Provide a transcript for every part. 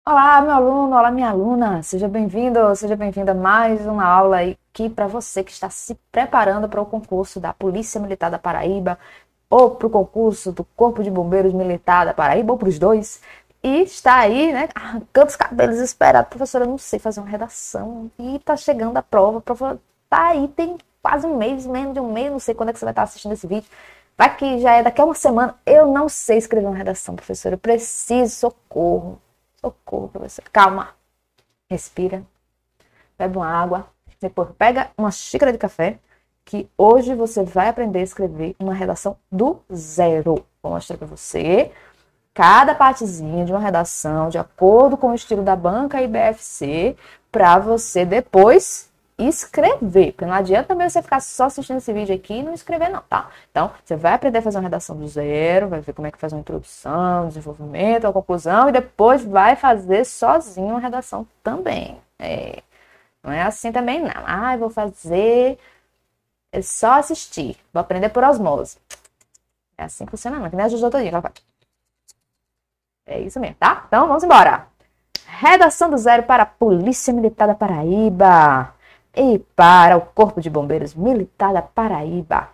Olá, meu aluno, olá, minha aluna. Seja bem-vindo, seja bem-vinda a mais uma aula aqui para você que está se preparando para o concurso da Polícia Militar da Paraíba ou para o concurso do Corpo de Bombeiros Militar da Paraíba ou para os dois. E está aí, né, arrancando os cabelos esperado. Professora, eu não sei fazer uma redação e está chegando a prova. Professora, tá aí, tem quase um mês, menos de um mês, não sei quando é que você vai estar assistindo esse vídeo. Vai que já é daqui a uma semana. Eu não sei escrever uma redação, professora. Eu preciso socorro. Socorro, professor. Calma. Respira. Bebe uma água. Depois pega uma xícara de café. Que hoje você vai aprender a escrever uma redação do zero. Vou mostrar para você cada partezinha de uma redação de acordo com o estilo da banca IBFC para você depois escrever. Porque não adianta também você ficar só assistindo esse vídeo aqui e não escrever não, tá? Então, você vai aprender a fazer uma redação do zero, vai ver como é que faz uma introdução, desenvolvimento, a conclusão e depois vai fazer sozinho uma redação também. Não é assim também não. Ah, eu vou fazer, é só assistir, vou aprender por osmose. É assim que funciona não, que nem a Juju todinha, ela faz. É isso mesmo, tá? Então, vamos embora. Redação do zero para a Polícia Militar da Paraíba e para o Corpo de Bombeiros Militar da Paraíba.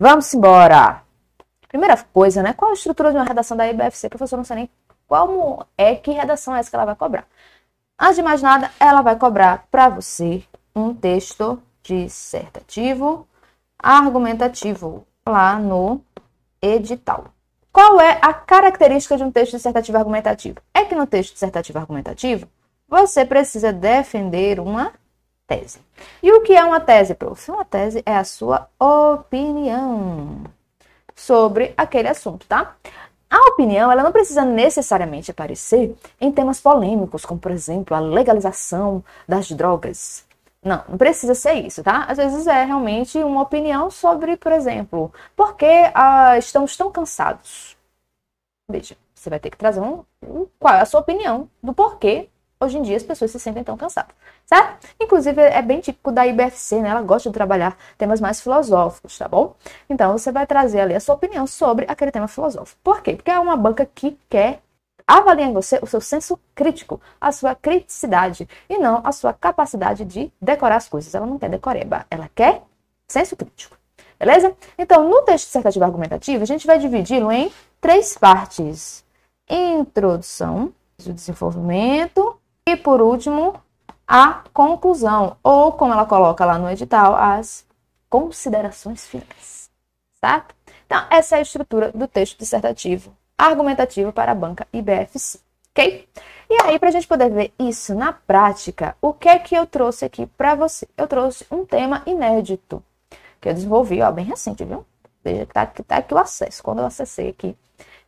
Vamos embora. Primeira coisa, né? Qual a estrutura de uma redação da IBFC? Professor, não sei nem como é, que redação é essa que ela vai cobrar. Antes de mais nada, ela vai cobrar para você um texto dissertativo argumentativo lá no edital. Qual é a característica de um texto dissertativo argumentativo? É que no texto dissertativo argumentativo, você precisa defender uma tese. E o que é uma tese, prof? Uma tese é a sua opinião sobre aquele assunto, tá? A opinião, ela não precisa necessariamente aparecer em temas polêmicos, como, por exemplo, a legalização das drogas. Não, não precisa ser isso, tá? Às vezes é realmente uma opinião sobre, por exemplo, por que estamos tão cansados. Veja, você vai ter que trazer qual é a sua opinião do porquê hoje em dia as pessoas se sentem tão cansadas, certo? Inclusive, é bem típico da IBFC, né? Ela gosta de trabalhar temas mais filosóficos, tá bom? Então, você vai trazer ali a sua opinião sobre aquele tema filosófico. Por quê? Porque é uma banca que quer avaliar em você o seu senso crítico, a sua criticidade, e não a sua capacidade de decorar as coisas. Ela não quer decoreba, ela quer senso crítico. Beleza? Então, no texto dissertativo argumentativo, a gente vai dividi-lo em 3 partes. Introdução, o desenvolvimento e, por último, a conclusão. Ou, como ela coloca lá no edital, as considerações finais. Certo? Então, essa é a estrutura do texto dissertativo argumentativo para a banca IBFC. Ok? E aí, para a gente poder ver isso na prática, o que é que eu trouxe aqui para você? Eu trouxe um tema inédito que eu desenvolvi, ó, bem recente, viu? Veja que tá aqui o acesso, quando eu acessei aqui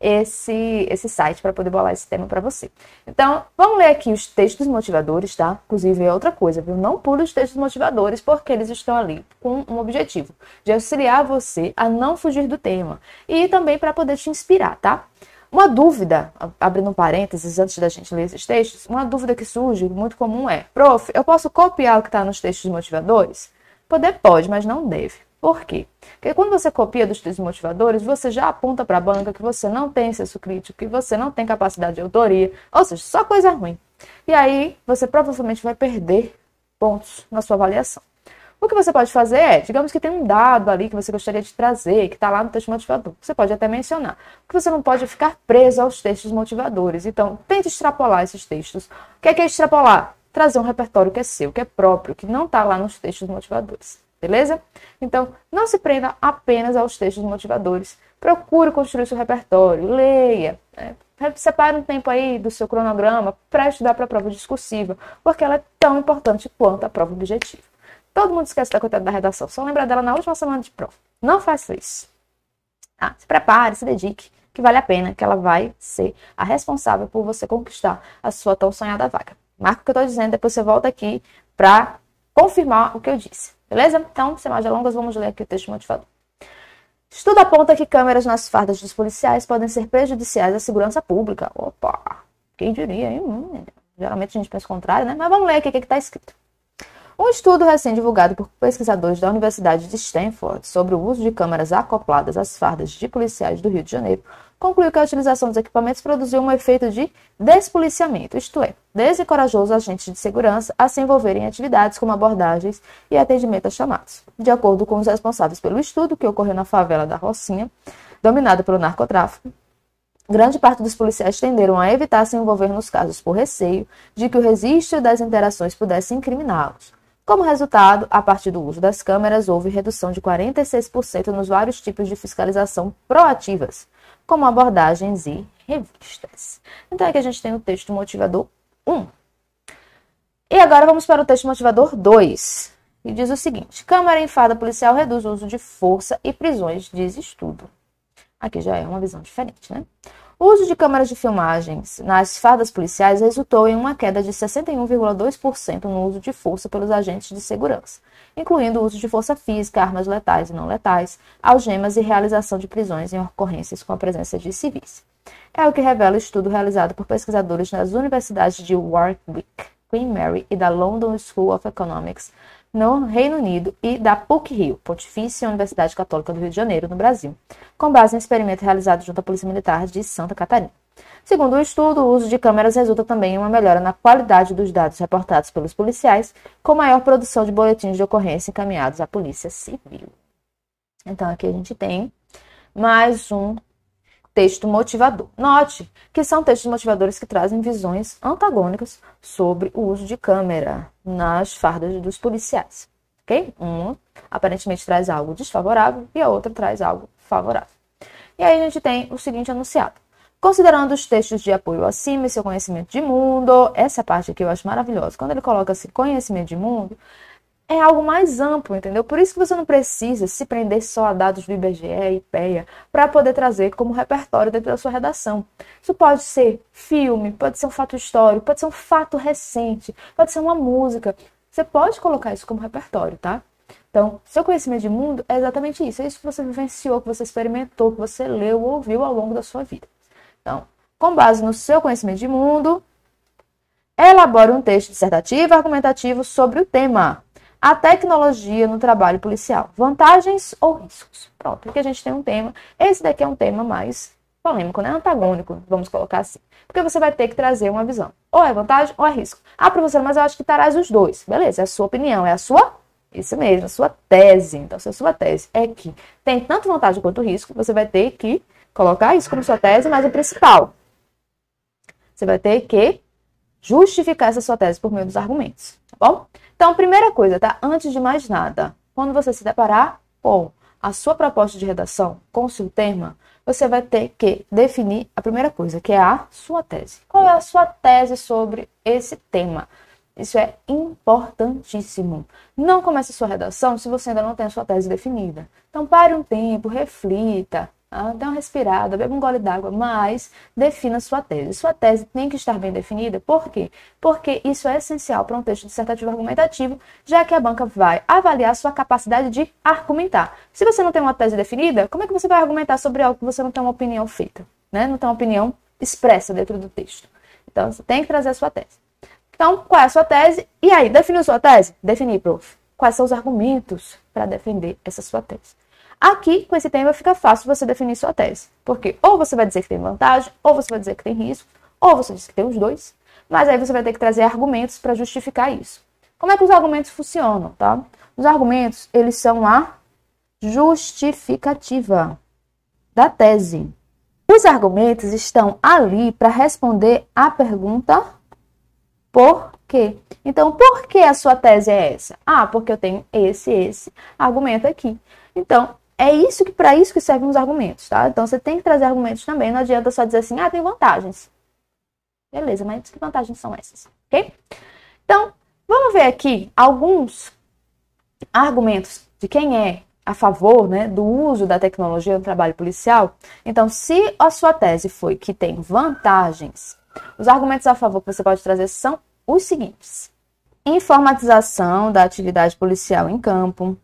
esse site para poder bolar esse tema para você. Então, vamos ler aqui os textos motivadores, tá? Inclusive, é outra coisa, viu? Não pule os textos motivadores, porque eles estão ali com um objetivo de auxiliar você a não fugir do tema e também para poder te inspirar, tá? Uma dúvida, abrindo um parênteses antes da gente ler esses textos, uma dúvida que surge, muito comum é: prof, eu posso copiar o que está nos textos motivadores? Poder pode, mas não deve. Por quê? Porque quando você copia dos textos motivadores, você já aponta para a banca que você não tem senso crítico, que você não tem capacidade de autoria, ou seja, só coisa ruim. E aí, você provavelmente vai perder pontos na sua avaliação. O que você pode fazer é, digamos que tem um dado ali que você gostaria de trazer, que está lá no texto motivador. Você pode até mencionar. O que você não pode é ficar preso aos textos motivadores. Então, tente extrapolar esses textos. O que é extrapolar? Trazer um repertório que é seu, que é próprio, que não está lá nos textos motivadores. Beleza? Então, não se prenda apenas aos textos motivadores. Procure construir seu repertório, leia, separe um tempo aí do seu cronograma para estudar para a prova discursiva, porque ela é tão importante quanto a prova objetiva. Todo mundo esquece da coitada da redação, só lembra dela na última semana de prova. Não faça isso. Tá? Se prepare, se dedique, que vale a pena, que ela vai ser a responsável por você conquistar a sua tão sonhada vaga. Marca o que eu estou dizendo, depois você volta aqui para confirmar o que eu disse. Beleza? Então, sem mais delongas, vamos ler aqui o texto motivador. Estudo aponta que câmeras nas fardas dos policiais podem ser prejudiciais à segurança pública. Opa! Quem diria, hein? Geralmente a gente pensa o contrário, né? Mas vamos ler aqui o que está escrito. Um estudo recém-divulgado por pesquisadores da Universidade de Stanford sobre o uso de câmeras acopladas às fardas de policiais do Rio de Janeiro concluiu que a utilização dos equipamentos produziu um efeito de despoliciamento, isto é, desencorajou os agentes de segurança a se envolverem em atividades como abordagens e atendimento a chamados. De acordo com os responsáveis pelo estudo, que ocorreu na favela da Rocinha, dominada pelo narcotráfico, grande parte dos policiais tenderam a evitar se envolver nos casos por receio de que o registro das interações pudesse incriminá-los. Como resultado, a partir do uso das câmeras, houve redução de 46% nos vários tipos de fiscalização proativas, como abordagens e revistas. Então aqui a gente tem o texto motivador 1. E agora vamos para o texto motivador 2, que diz o seguinte: câmara em farda policial reduz o uso de força e prisões, diz estudo. Aqui já é uma visão diferente, né? O uso de câmeras de filmagens nas fardas policiais resultou em uma queda de 61,2% no uso de força pelos agentes de segurança, incluindo o uso de força física, armas letais e não letais, algemas e realização de prisões em ocorrências com a presença de civis. É o que revela o estudo realizado por pesquisadores nas universidades de Warwick, Queen Mary e da London School of Economics, no Reino Unido, e da PUC-Rio, Pontifícia Universidade Católica do Rio de Janeiro, no Brasil, com base em experimento realizado junto à Polícia Militar de Santa Catarina. Segundo o estudo, o uso de câmeras resulta também em uma melhora na qualidade dos dados reportados pelos policiais, com maior produção de boletins de ocorrência encaminhados à Polícia Civil. Então, aqui a gente tem mais um texto motivador. Note que são textos motivadores que trazem visões antagônicas sobre o uso de câmera nas fardas dos policiais. Ok? Uma aparentemente traz algo desfavorável e a outra traz algo favorável. E aí a gente tem o seguinte enunciado: considerando os textos de apoio acima e seu conhecimento de mundo, essa parte aqui eu acho maravilhosa. Quando ele coloca assim, conhecimento de mundo, é algo mais amplo, entendeu? Por isso que você não precisa se prender só a dados do IBGE e IPEA para poder trazer como repertório dentro da sua redação. Isso pode ser filme, pode ser um fato histórico, pode ser um fato recente, pode ser uma música. Você pode colocar isso como repertório, tá? Então, seu conhecimento de mundo é exatamente isso. É isso que você vivenciou, que você experimentou, que você leu ou ouviu ao longo da sua vida. Então, com base no seu conhecimento de mundo, elabore um texto dissertativo argumentativo sobre o tema: a tecnologia no trabalho policial, vantagens ou riscos. Pronto, aqui a gente tem um tema. Esse daqui é um tema mais polêmico, né? Antagônico, vamos colocar assim. Porque você vai ter que trazer uma visão. Ou é vantagem ou é risco. Ah, professora, mas eu acho que traz os dois. Beleza, é a sua opinião, é a sua... Isso mesmo, a sua tese. Então, se a sua tese é que tem tanto vantagem quanto risco, você vai ter que colocar isso como sua tese, mas o principal, você vai ter que justificar essa sua tese por meio dos argumentos, tá bom? Então, primeira coisa, tá? Antes de mais nada, quando você se deparar com a sua proposta de redação, com o seu tema, você vai ter que definir a primeira coisa, que é a sua tese. Qual é a sua tese sobre esse tema? Isso é importantíssimo. Não comece a sua redação se você ainda não tem a sua tese definida. Então, pare um tempo, reflita, dê uma respirada, beba um gole d'água, mas defina sua tese. Sua tese tem que estar bem definida. Por quê? Porque isso é essencial para um texto dissertativo argumentativo, já que a banca vai avaliar sua capacidade de argumentar. Se você não tem uma tese definida, como é que você vai argumentar sobre algo que você não tem uma opinião feita, né? Não tem uma opinião expressa dentro do texto. Então, você tem que trazer a sua tese. Então, qual é a sua tese? E aí, definiu sua tese? Defini, prof. Quais são os argumentos para defender essa sua tese? Aqui, com esse tema, fica fácil você definir sua tese. Porque ou você vai dizer que tem vantagem, ou você vai dizer que tem risco, ou você diz que tem os dois. Mas aí você vai ter que trazer argumentos para justificar isso. Como é que os argumentos funcionam, tá? Os argumentos, eles são a justificativa da tese. Os argumentos estão ali para responder à pergunta por quê? Então, por que a sua tese é essa? Ah, porque eu tenho esse argumento aqui. Então, é isso que para isso que servem os argumentos, tá? Então, você tem que trazer argumentos também. Não adianta só dizer assim, tem vantagens. Beleza, mas que vantagens são essas? Ok? Então, vamos ver aqui alguns argumentos de quem é a favor, né, do uso da tecnologia no trabalho policial. Então, se a sua tese foi que tem vantagens, os argumentos a favor que você pode trazer são os seguintes: informatização da atividade policial em campo.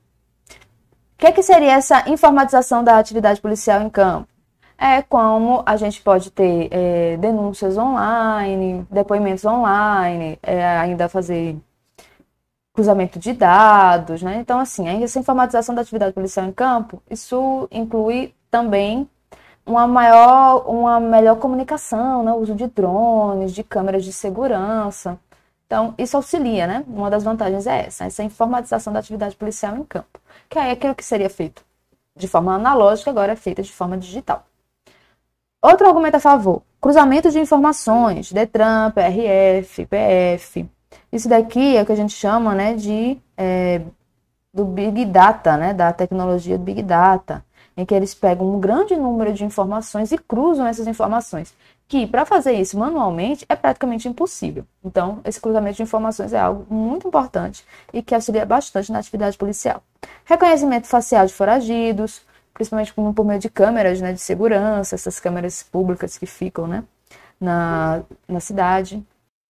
O que seria essa informatização da atividade policial em campo? É como a gente pode ter denúncias online, depoimentos online, ainda fazer cruzamento de dados, né? Então, assim, essa informatização da atividade policial em campo, isso inclui também uma melhor comunicação, né? O uso de drones, de câmeras de segurança. Então, isso auxilia, né? Uma das vantagens é essa informatização da atividade policial em campo, que aí aquilo que seria feito de forma analógica agora é feito de forma digital. Outro argumento a favor, cruzamento de informações, DETRAN, PRF, PF. Isso daqui é o que a gente chama, né, do Big Data, né, da tecnologia do Big Data, em que eles pegam um grande número de informações e cruzam essas informações, que para fazer isso manualmente é praticamente impossível. Então, esse cruzamento de informações é algo muito importante e que auxilia bastante na atividade policial. Reconhecimento facial de foragidos, principalmente por meio de câmeras, né, de segurança, essas câmeras públicas que ficam, né, na cidade.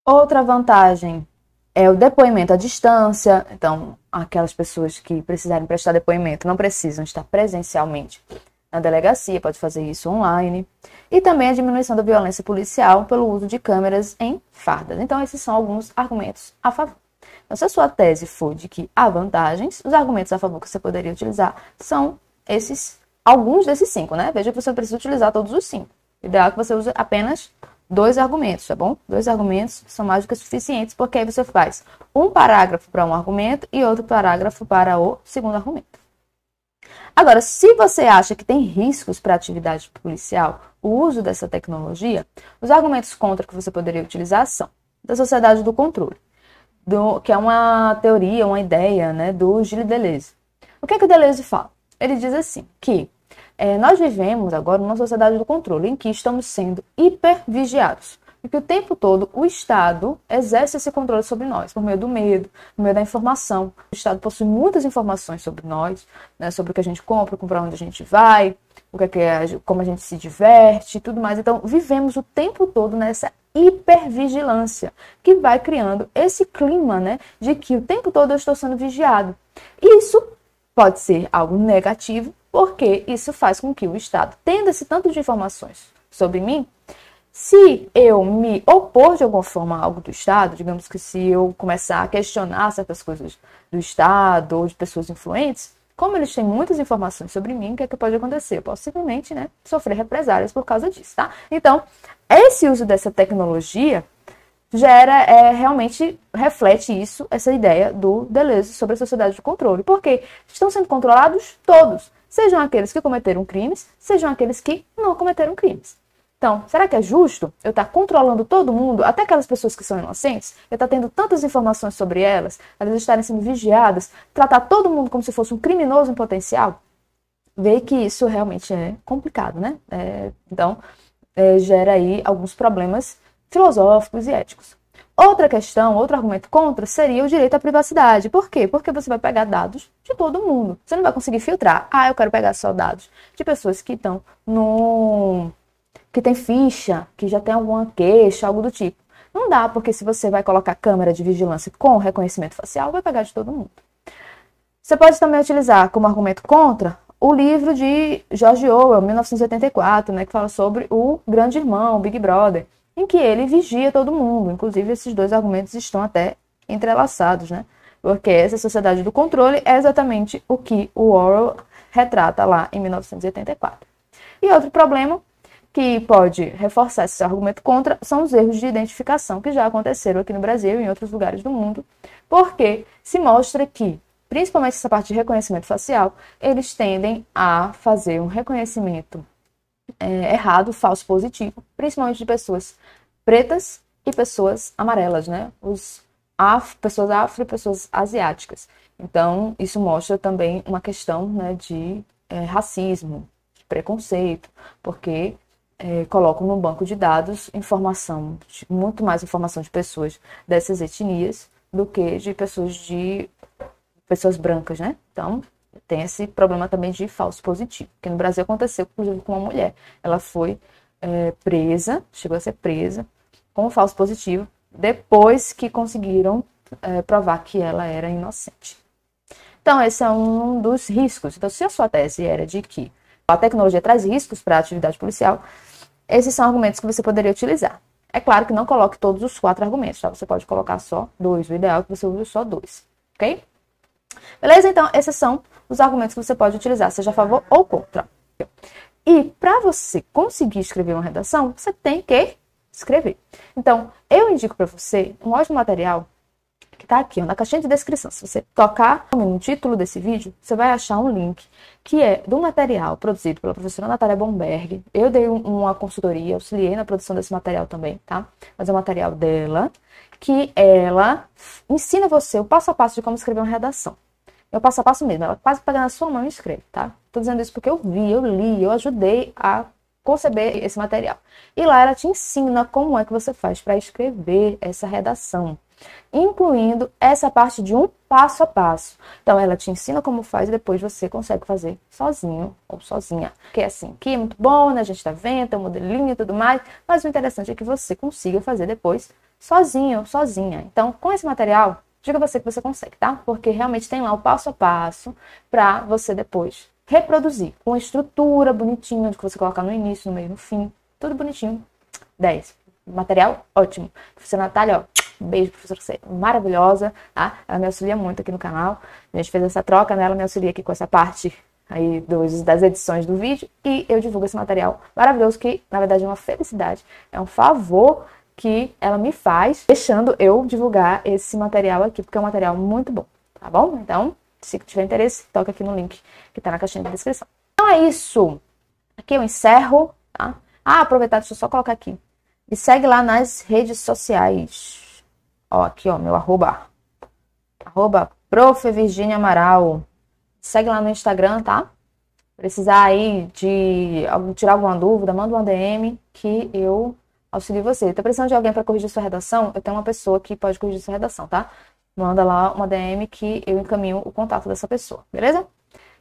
Outra vantagem é o depoimento à distância. Então, aquelas pessoas que precisarem prestar depoimento não precisam estar presencialmente na delegacia, pode fazer isso online. E também a diminuição da violência policial pelo uso de câmeras em fardas. Então, esses são alguns argumentos a favor. Então, se a sua tese for de que há vantagens, os argumentos a favor que você poderia utilizar são alguns desses 5, né? Veja que você não precisa utilizar todos os 5. O ideal é que você use apenas 2 argumentos, tá bom? 2 argumentos são mais do que suficientes, porque aí você faz um parágrafo para um argumento e outro parágrafo para o segundo argumento. Agora, se você acha que tem riscos para a atividade policial, o uso dessa tecnologia, os argumentos contra que você poderia utilizar são da sociedade do controle, que é uma teoria, uma ideia, né, do Gilles Deleuze. O que é que o Deleuze fala? Ele diz assim, que nós vivemos agora numa sociedade do controle, em que estamos sendo hipervigiados. Porque o tempo todo o Estado exerce esse controle sobre nós, por meio do medo, por meio da informação. O Estado possui muitas informações sobre nós, né, sobre o que a gente compra, para onde a gente vai, como a gente se diverte e tudo mais. Então, vivemos o tempo todo nessa hipervigilância, que vai criando esse clima, né, de que o tempo todo eu estou sendo vigiado. E isso pode ser algo negativo, porque isso faz com que o Estado, tendo esse tanto de informações sobre mim, se eu me opor de alguma forma a algo do Estado, digamos que se eu começar a questionar certas coisas do Estado ou de pessoas influentes, como eles têm muitas informações sobre mim, o que é que pode acontecer? Eu posso simplesmente, né, sofrer represálias por causa disso, tá? Então, esse uso dessa tecnologia realmente reflete isso, essa ideia do Deleuze sobre a sociedade de controle. Porque estão sendo controlados todos, sejam aqueles que cometeram crimes, sejam aqueles que não cometeram crimes. Então, será que é justo eu estar controlando todo mundo, até aquelas pessoas que são inocentes, eu estar tendo tantas informações sobre elas, elas estarem sendo vigiadas, tratar todo mundo como se fosse um criminoso em potencial? Vê que isso realmente é complicado, né? Então, gera aí alguns problemas filosóficos e éticos. Outra questão, outro argumento contra seria o direito à privacidade. Por quê? Porque você vai pegar dados de todo mundo. Você não vai conseguir filtrar. Eu quero pegar só dados de pessoas que estão que tem ficha, que já tem alguma queixa, algo do tipo. Não dá, porque se você vai colocar câmera de vigilância com reconhecimento facial, vai pegar de todo mundo. Você pode também utilizar como argumento contra o livro de George Orwell, 1984, né, que fala sobre o grande irmão, o Big Brother, em que ele vigia todo mundo. Inclusive, esses 2 argumentos estão até entrelaçados, né? Porque essa sociedade do controle é exatamente o que o Orwell retrata lá em 1984. E outro problema que pode reforçar esse argumento contra são os erros de identificação que já aconteceram aqui no Brasil e em outros lugares do mundo, porque se mostra que, principalmente essa parte de reconhecimento facial, eles tendem a fazer um reconhecimento errado, falso positivo, principalmente de pessoas pretas e pessoas amarelas, né? Pessoas afro e pessoas asiáticas. Então, isso mostra também uma questão, né, de racismo, de preconceito, porque colocam no banco de dados muito mais informação de pessoas dessas etnias do que de pessoas brancas, né? Então, tem esse problema também de falso positivo, que no Brasil aconteceu, inclusive, com uma mulher. Ela foi chegou a ser presa com falso positivo, depois que conseguiram provar que ela era inocente. Então, esse é um dos riscos. Então, se a sua tese era de que a tecnologia traz riscos para a atividade policial, esses são argumentos que você poderia utilizar. É claro que não coloque todos os 4 argumentos, tá? Você pode colocar só 2. O ideal é que você use só 2. ok? Beleza? Então, esses são os argumentos que você pode utilizar, seja a favor ou contra. E para você conseguir escrever uma redação, você tem que escrever. Então, eu indico para você um ótimo material que está aqui, ó, na caixinha de descrição. Se você tocar no título desse vídeo, você vai achar um link que é do material produzido pela professora Natália Bomberg. Eu dei uma consultoria, auxiliei na produção desse material também, tá? Mas é o material dela, que ela ensina você o passo a passo de como escrever uma redação. É o passo a passo mesmo, ela quase pega na sua mão e escreve, tá? Tô dizendo isso porque eu vi, eu li, eu ajudei a conceber esse material. E lá ela te ensina como é que você faz para escrever essa redação, incluindo essa parte de um passo a passo. Então, ela te ensina como faz e depois você consegue fazer sozinho ou sozinha. Que é assim, que é muito bom, né? A gente tá vendo, tem um modelinho e tudo mais, mas o interessante é que você consiga fazer depois sozinho ou sozinha. Então, com esse material, diga você que você consegue, tá? Porque realmente tem lá o passo a passo para você depois reproduzir com estrutura bonitinha, de que você colocar no início, no meio, no fim, tudo bonitinho. 10. Material ótimo. Professora Natália, ó, beijo, professora, você é maravilhosa, tá? Ela me auxilia muito aqui no canal. A gente fez essa troca, né? Ela me auxilia aqui com essa parte aí das edições do vídeo e eu divulgo esse material maravilhoso que, na verdade, é uma felicidade, é um favor que ela me faz, deixando eu divulgar esse material aqui, porque é um material muito bom, tá bom? Então, se tiver interesse, toca aqui no link que tá na caixinha de descrição. Então é isso. Aqui eu encerro, tá? Ah, aproveitar, deixa eu só colocar aqui. Me segue lá nas redes sociais. Ó, aqui, ó, meu arroba Prof. Virginia Amaral. Segue lá no Instagram, tá? Precisar aí de tirar alguma dúvida, manda uma DM que eu auxilio você. Tá precisando de alguém para corrigir sua redação? Eu tenho uma pessoa que pode corrigir sua redação, tá? Manda lá uma DM que eu encaminho o contato dessa pessoa, beleza?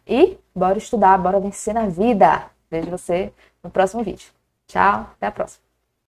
E bora estudar, bora vencer na vida. Vejo você no próximo vídeo. Tchau, até a próxima.